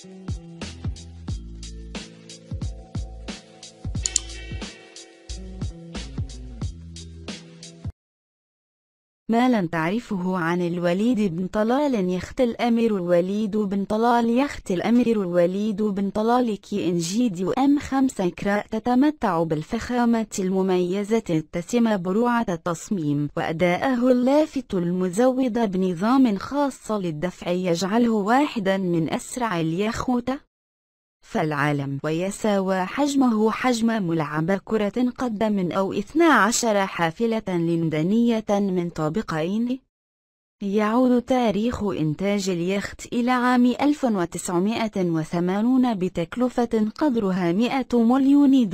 ما لم تعرفه عن الوليد بن طلال. يخت الأمير الوليد بن طلال. يخت الأمير الوليد بن طلال KNG DM5 كرا تتمتع بالفخامة المميزة الدسمة بروعة التصميم، وأداءه اللافت المزود بنظام خاص للدفع يجعله واحدا من أسرع اليخوت في العالم، ويساوي حجمه حجم ملعب كرة قدم أو 12 حافلة لندنية من طابقين. يعود تاريخ إنتاج اليخت إلى عام 1980 بتكلفة قدرها $100 مليون،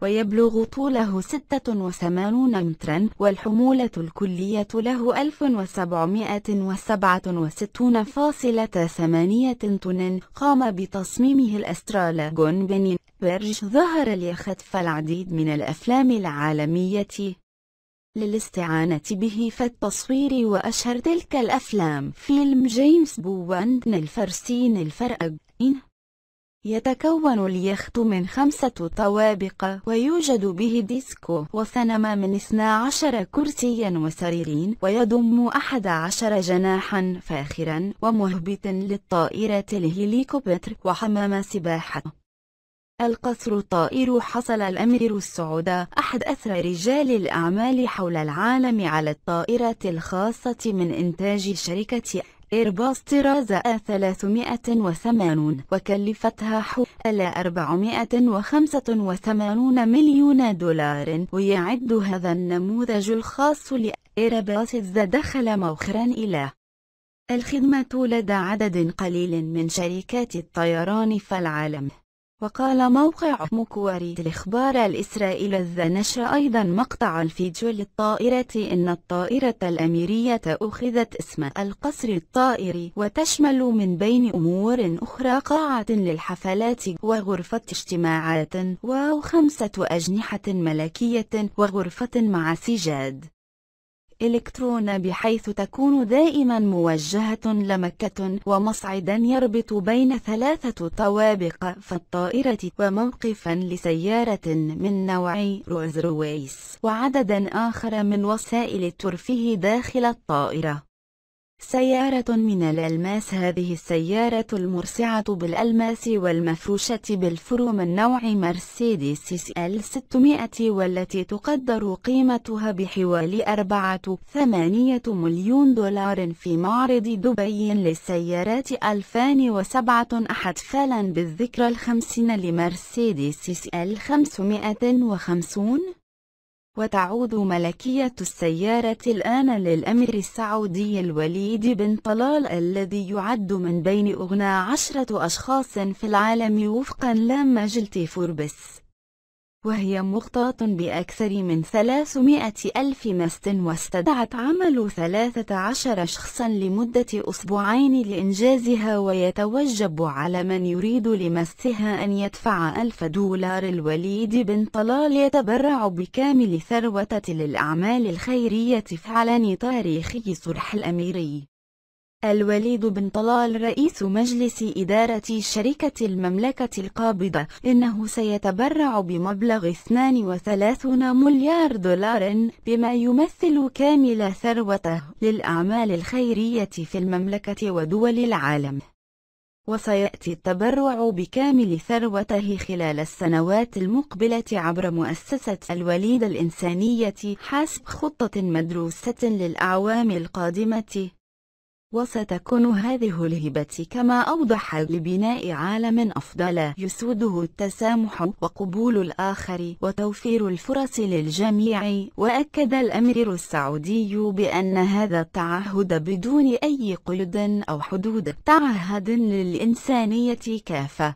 ويبلغ طوله 86 مترا، والحمولة الكلية له 1767.8 طن. قام بتصميمه الأستراليون بني بيرج. ظهر اليخت في العديد من الأفلام العالمية للاستعانة به في التصوير، وأشهر تلك الأفلام فيلم جيمس بوند الفرسين الفرقين. يتكون اليخت من 5 طوابق، ويوجد به ديسكو وسينما من 12 كرسيا وسريرين، ويضم 11 جناحا فاخرا ومهبط للطائرة الهليكوبتر وحمام سباحة. القصر الطائر. حصل الأمير السعود أحد أثرى رجال الأعمال حول العالم على الطائرة الخاصة من إنتاج شركة إيرباص طراز A380، وكلفتها حوالي $485 مليون. ويعد هذا النموذج الخاص لإيرباص دخل مؤخرا إلى الخدمة لدى عدد قليل من شركات الطيران في العالم. وقال موقع مكوري الإخبار الإسرائيلي نشر أيضا مقطع الفيديو للطائرة إن الطائرة الأميرية أخذت اسم القصر الطائري، وتشمل من بين أمور أخرى قاعة للحفلات وغرفة اجتماعات و5 أجنحة ملكية وغرفة مع سجاد إلكترون، بحيث تكون دائما موجهة لمكة، ومصعدا يربط بين 3 طوابق في الطائرة، وموقفا لسيارة من نوع روز رويس، وعددا آخر من وسائل الترفيه داخل الطائرة. سيارة من الألماس. هذه السيارة المرصعة بالألماس والمفروشة بالفرو من نوع مرسيدس CL600، والتي تقدر قيمتها بحوالي $4.8 مليون في معرض دبي للسيارات 2007 احتفالا بالذكرى 50 لمرسيدس CL550. وتعود ملكية السيارة الآن للأمير السعودي الوليد بن طلال، الذي يعد من بين أغنى 10 أشخاص في العالم وفقا لمجلة فوربس، وهي مغطاة بأكثر من 300 ألف مست، واستدعت عمل 13 شخصا لمدة أسبوعين لإنجازها، ويتوجب على من يريد لمسها أن يدفع $1000. الوليد بن طلال يتبرع بكامل ثروته للأعمال الخيرية في علن تاريخ صلح الأميري. الوليد بن طلال رئيس مجلس إدارة شركة المملكة القابضة، إنه سيتبرع بمبلغ $32 مليار، بما يمثل كامل ثروته للأعمال الخيرية في المملكة ودول العالم. وسيأتي التبرع بكامل ثروته خلال السنوات المقبلة عبر مؤسسة الوليد الإنسانية حسب خطة مدروسة للأعوام القادمة. وستكون هذه الهبة كما أوضح لبناء عالم أفضل يسوده التسامح وقبول الآخر وتوفير الفرص للجميع. وأكد الأمير السعودي بأن هذا التعهد بدون أي قيود أو حدود تعهد للإنسانية كافة.